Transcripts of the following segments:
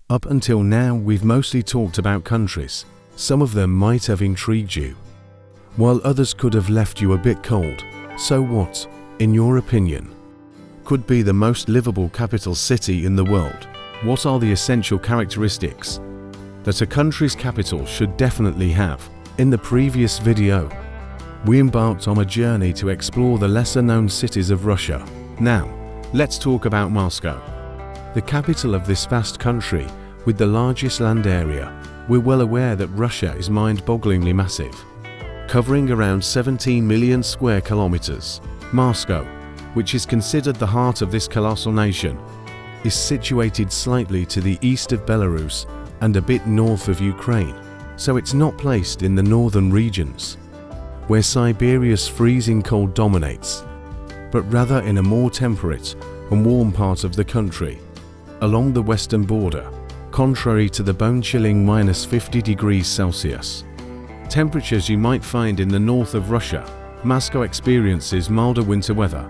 Up until now, we've mostly talked about countries. Some of them might have intrigued you, while others could have left you a bit cold. So what, in your opinion, could be the most livable capital city in the world? What are the essential characteristics that a country's capital should definitely have? In the previous video, we embarked on a journey to explore the lesser-known cities of Russia. Now, let's talk about Moscow, the capital of this vast country with the largest land area. We're well aware that Russia is mind-bogglingly massive, covering around 17 million square kilometers. Moscow, which is considered the heart of this colossal nation, is situated slightly to the east of Belarus and a bit north of Ukraine, so it's not placed in the northern regions, where Siberia's freezing cold dominates, but rather in a more temperate and warm part of the country, along the western border, contrary to the bone-chilling -50 degrees Celsius temperatures you might find in the north of Russia. Moscow experiences milder winter weather,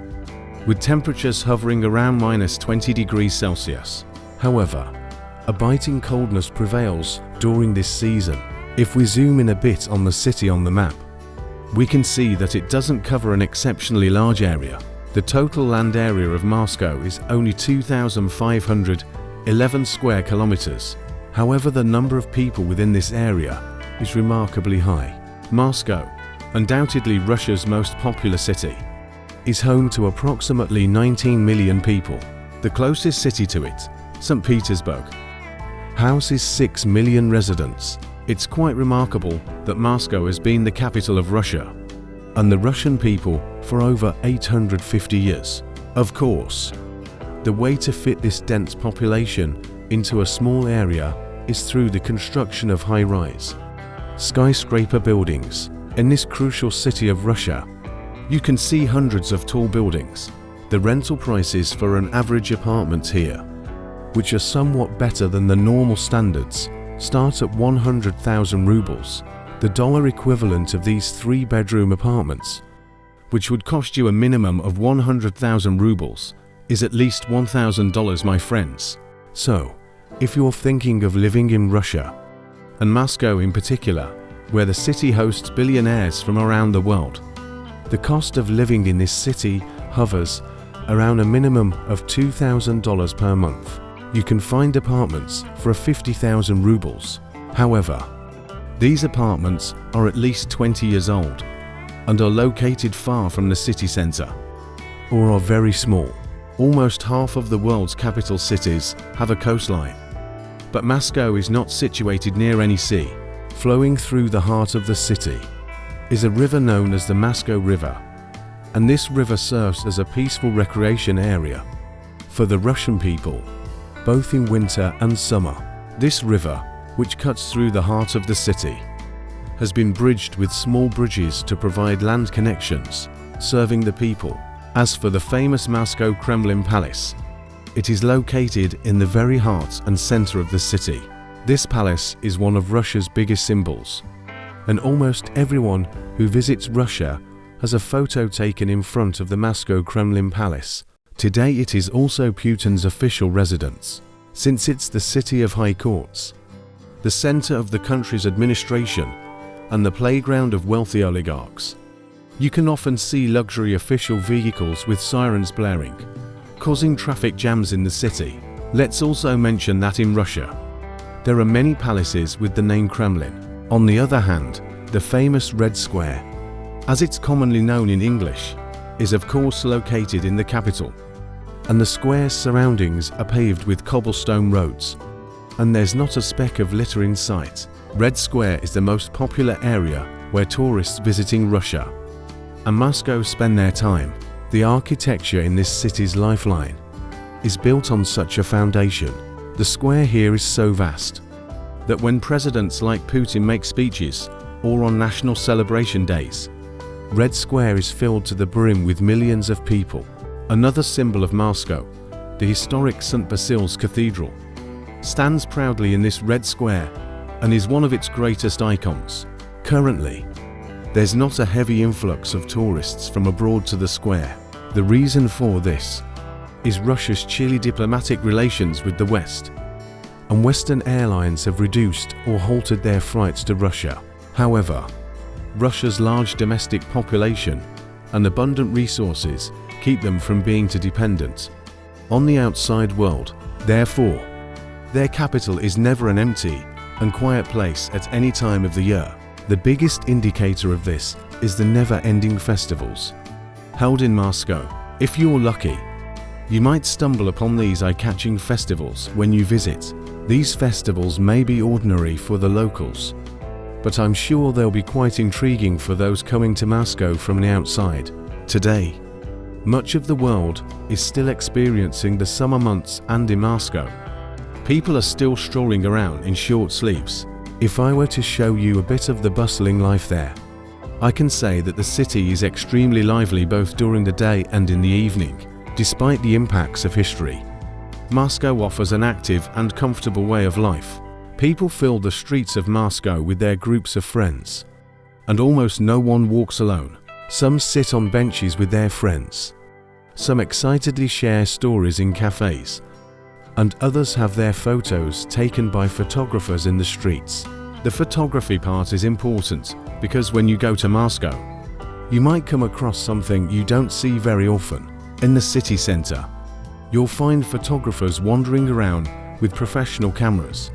with temperatures hovering around -20 degrees Celsius. However, a biting coldness prevails during this season. If we zoom in a bit on the city on the map, we can see that it doesn't cover an exceptionally large area. The total land area of Moscow is only 2,511 square kilometers. However, the number of people within this area is remarkably high. Moscow, undoubtedly Russia's most popular city, is home to approximately 19 million people. The closest city to it, St Petersburg, houses 6 million residents. It's quite remarkable that Moscow has been the capital of Russia and the Russian people for over 850 years. Of course, the way to fit this dense population into a small area is through the construction of high-rise skyscraper buildings. In this crucial city of Russia, you can see hundreds of tall buildings. The rental prices for an average apartment here, which are somewhat better than the normal standards, start at 100,000 rubles, the dollar equivalent of these 3-bedroom apartments, which would cost you a minimum of 100,000 rubles, is at least $1,000, my friends. So, if you're thinking of living in Russia, and Moscow in particular, where the city hosts billionaires from around the world, the cost of living in this city hovers around a minimum of $2,000 per month. You can find apartments for 50,000 rubles. However, these apartments are at least 20 years old and are located far from the city center, or are very small. Almost half of the world's capital cities have a coastline, but Moscow is not situated near any sea. Flowing through the heart of the city is a river known as the Moscow River, and this river serves as a peaceful recreation area for the Russian people, both in winter and summer. This river, which cuts through the heart of the city, has been bridged with small bridges to provide land connections, serving the people. As for the famous Moscow Kremlin Palace, it is located in the very heart and center of the city. This palace is one of Russia's biggest symbols, and almost everyone who visits Russia has a photo taken in front of the Moscow Kremlin Palace. Today it is also Putin's official residence, since it's the city of high courts, the center of the country's administration, and the playground of wealthy oligarchs. You can often see luxury official vehicles with sirens blaring, causing traffic jams in the city. Let's also mention that in Russia, there are many palaces with the name Kremlin. On the other hand, the famous Red Square, as it's commonly known in English, is of course located in the capital, and the square's surroundings are paved with cobblestone roads, and there's not a speck of litter in sight. Red Square is the most popular area where tourists visiting Russia and Moscow spend their time. The architecture in this city's lifeline is built on such a foundation. The square here is so vast that when presidents like Putin make speeches or on national celebration days, Red Square is filled to the brim with millions of people. Another symbol of Moscow, the historic St. Basil's Cathedral, stands proudly in this Red Square and is one of its greatest icons. Currently, there's not a heavy influx of tourists from abroad to the square. The reason for this is Russia's chilly diplomatic relations with the West. and Western airlines have reduced or halted their flights to Russia. However, Russia's large domestic population and abundant resources keep them from being too dependent on the outside world. Therefore, their capital is never an empty and quiet place at any time of the year. The biggest indicator of this is the never-ending festivals held in Moscow. If you're lucky, you might stumble upon these eye-catching festivals when you visit. These festivals may be ordinary for the locals, but I'm sure they'll be quite intriguing for those coming to Moscow from the outside. Today, much of the world is still experiencing the summer months, and in Moscow, people are still strolling around in short sleeves. If I were to show you a bit of the bustling life there, I can say that the city is extremely lively both during the day and in the evening. Despite the impacts of history, Moscow offers an active and comfortable way of life. People fill the streets of Moscow with their groups of friends, and almost no one walks alone. Some sit on benches with their friends. Some excitedly share stories in cafes, and others have their photos taken by photographers in the streets. The photography part is important because when you go to Moscow, you might come across something you don't see very often. In the city center, you'll find photographers wandering around with professional cameras,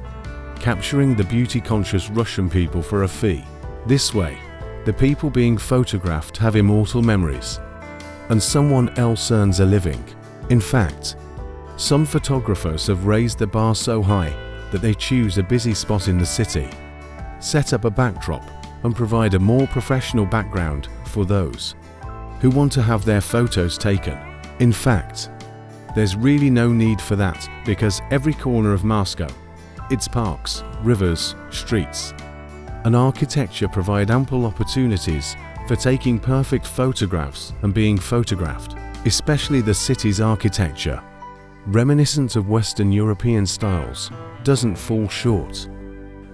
capturing the beauty-conscious Russian people for a fee. This way, the people being photographed have immortal memories, and someone else earns a living. In fact, some photographers have raised the bar so high that they choose a busy spot in the city, set up a backdrop, and provide a more professional background for those who want to have their photos taken. In fact, there's really no need for that because every corner of Moscow, its parks, rivers, streets, and architecture provide ample opportunities for taking perfect photographs and being photographed. Especially the city's architecture, reminiscent of Western European styles, doesn't fall short.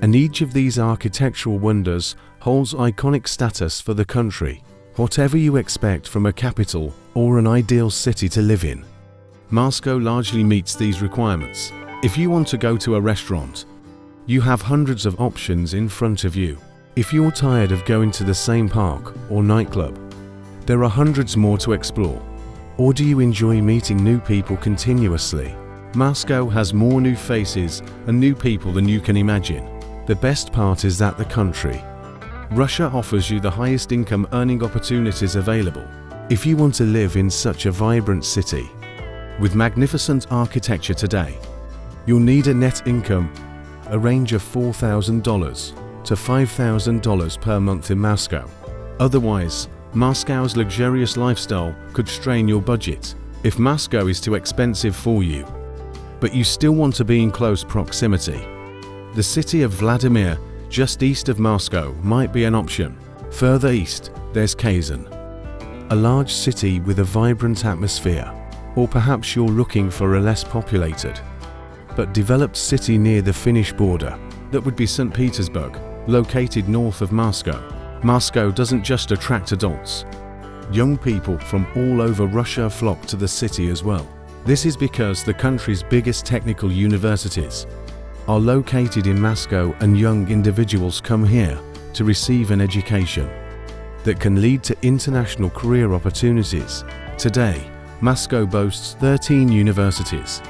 And each of these architectural wonders holds iconic status for the country. Whatever you expect from a capital or an ideal city to live in, Moscow largely meets these requirements. If you want to go to a restaurant, you have hundreds of options in front of you. If you're tired of going to the same park or nightclub, there are hundreds more to explore. Or do you enjoy meeting new people continuously? Moscow has more new faces and new people than you can imagine. The best part is that the country, Russia, offers you the highest income earning opportunities available. If you want to live in such a vibrant city with magnificent architecture today, you'll need a net income, a range of $4,000 to $5,000 per month in Moscow. Otherwise, Moscow's luxurious lifestyle could strain your budget. If Moscow is too expensive for you, but you still want to be in close proximity, the city of Vladimir, just east of Moscow, might be an option. Further east, there's Kazan, a large city with a vibrant atmosphere. Or perhaps you're looking for a less populated but developed city near the Finnish border. That would be St Petersburg, located north of Moscow. Moscow doesn't just attract adults. Young people from all over Russia flock to the city as well. This is because the country's biggest technical universities are located in Moscow, and young individuals come here to receive an education that can lead to international career opportunities. Today, Moscow boasts 13 universities,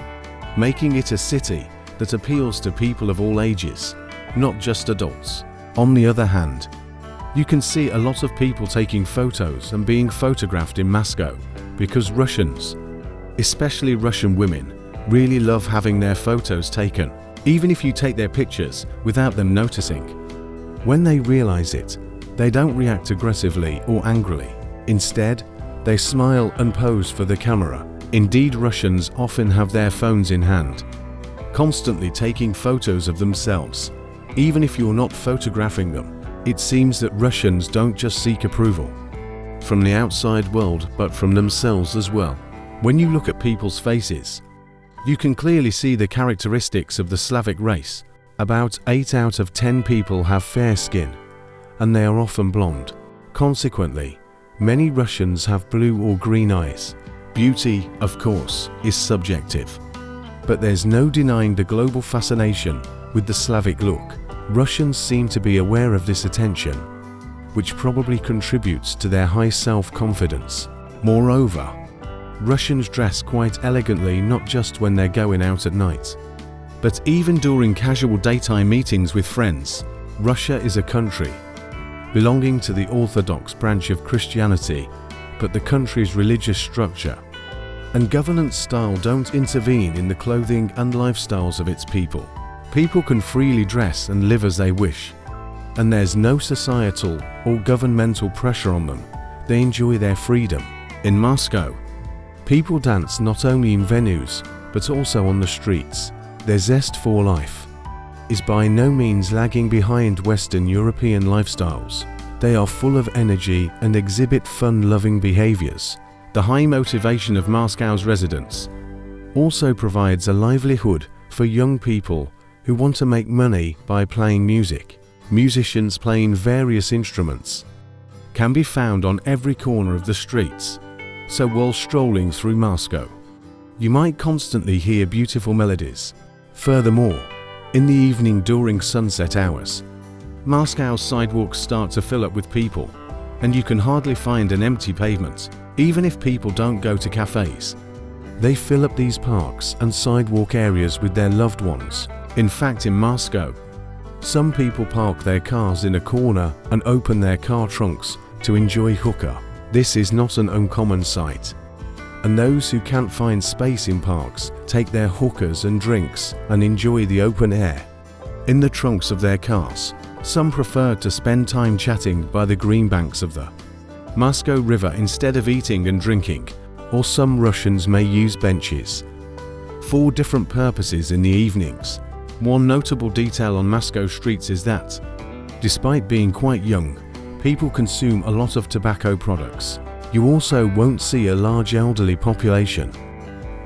making it a city that appeals to people of all ages, not just adults. On the other hand, you can see a lot of people taking photos and being photographed in Moscow because Russians, especially Russian women, really love having their photos taken, even if you take their pictures without them noticing. When they realize it, they don't react aggressively or angrily. Instead, they smile and pose for the camera. Indeed, Russians often have their phones in hand, constantly taking photos of themselves. Even if you're not photographing them, it seems that Russians don't just seek approval from the outside world, but from themselves as well. When you look at people's faces, you can clearly see the characteristics of the Slavic race. About 8 out of 10 people have fair skin, and they are often blonde. Consequently, many Russians have blue or green eyes. Beauty, of course, is subjective. But there's no denying the global fascination with the Slavic look. Russians seem to be aware of this attention, which probably contributes to their high self-confidence. Moreover, Russians dress quite elegantly not just when they're going out at night, but even during casual daytime meetings with friends. Russia is a country belonging to the Orthodox branch of Christianity, but the country's religious structure and governance style don't intervene in the clothing and lifestyles of its people. People can freely dress and live as they wish, and there's no societal or governmental pressure on them. They enjoy their freedom. In Moscow, people dance not only in venues, but also on the streets. Their zest for life is by no means lagging behind Western European lifestyles. They are full of energy and exhibit fun-loving behaviors. The high motivation of Moscow's residents also provides a livelihood for young people who want to make money by playing music. Musicians playing various instruments can be found on every corner of the streets, so while strolling through Moscow, you might constantly hear beautiful melodies. Furthermore, in the evening during sunset hours, Moscow's sidewalks start to fill up with people, and you can hardly find an empty pavement. Even if people don't go to cafes, they fill up these parks and sidewalk areas with their loved ones. In fact, in Moscow, some people park their cars in a corner and open their car trunks to enjoy hookah. This is not an uncommon sight, and those who can't find space in parks take their hookahs and drinks and enjoy the open air in the trunks of their cars. Some prefer to spend time chatting by the green banks of the Moscow River instead of eating and drinking, or some Russians may use benches for different purposes in the evenings. One notable detail on Moscow streets is that, despite being quite young, people consume a lot of tobacco products. You also won't see a large elderly population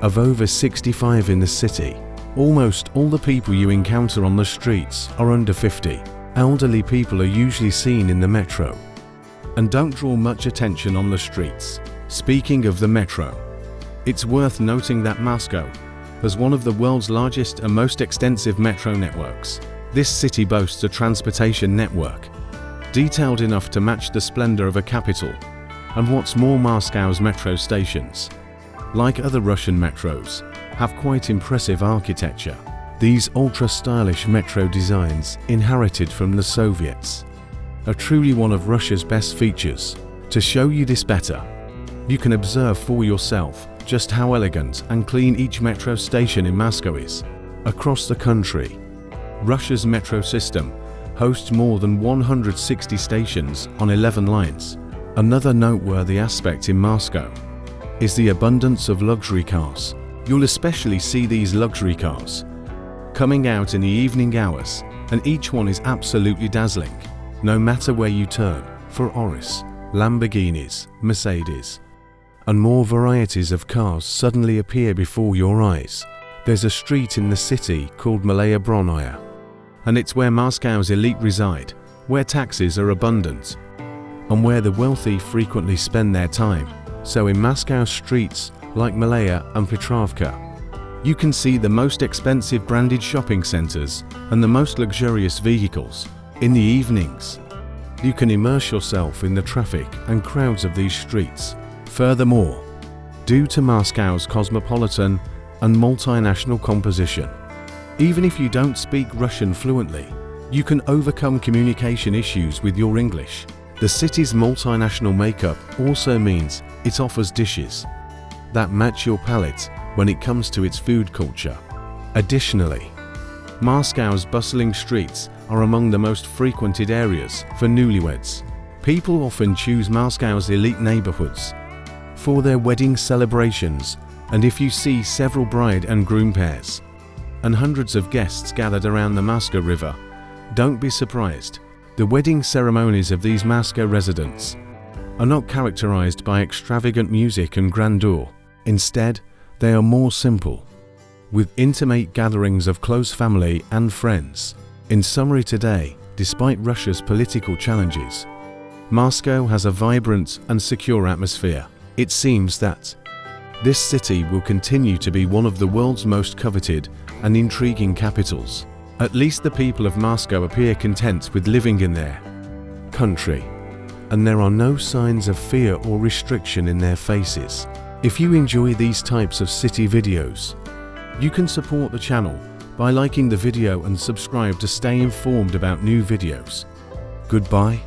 of over 65 in the city. Almost all the people you encounter on the streets are under 50. Elderly people are usually seen in the metro and don't draw much attention on the streets. Speaking of the metro, it's worth noting that Moscow has one of the world's largest and most extensive metro networks. This city boasts a transportation network detailed enough to match the splendor of a capital. And what's more, Moscow's metro stations, like other Russian metros, have quite impressive architecture. These ultra-stylish metro designs, inherited from the Soviets, are truly one of Russia's best features. To show you this better, you can observe for yourself just how elegant and clean each metro station in Moscow is. Across the country, Russia's metro system hosts more than 160 stations on 11 lines. Another noteworthy aspect in Moscow is the abundance of luxury cars. You'll especially see these luxury cars coming out in the evening hours, and each one is absolutely dazzling. No matter where you turn, Ferraris, Lamborghinis, Mercedes, and more varieties of cars suddenly appear before your eyes. There's a street in the city called Malaya Bronaya, and it's where Moscow's elite reside, where taxis are abundant, and where the wealthy frequently spend their time. So in Moscow streets like Malaya and Petrovka, you can see the most expensive branded shopping centers and the most luxurious vehicles. In the evenings, you can immerse yourself in the traffic and crowds of these streets. Furthermore, due to Moscow's cosmopolitan and multinational composition, even if you don't speak Russian fluently, you can overcome communication issues with your English. The city's multinational makeup also means it offers dishes that match your palate when it comes to its food culture. Additionally, Moscow's bustling streets are among the most frequented areas for newlyweds. People often choose Moscow's elite neighborhoods for their wedding celebrations, and if you see several bride and groom pairs and hundreds of guests gathered around the Moscow River, don't be surprised. The wedding ceremonies of these Moscow residents are not characterized by extravagant music and grandeur. Instead, they are more simple, with intimate gatherings of close family and friends. In summary today, despite Russia's political challenges, Moscow has a vibrant and secure atmosphere. It seems that This city will continue to be one of the world's most coveted and intriguing capitals. At least the people of Moscow appear content with living in their country, and there are no signs of fear or restriction in their faces. If you enjoy these types of city videos, you can support the channel by liking the video and subscribe to stay informed about new videos. Goodbye.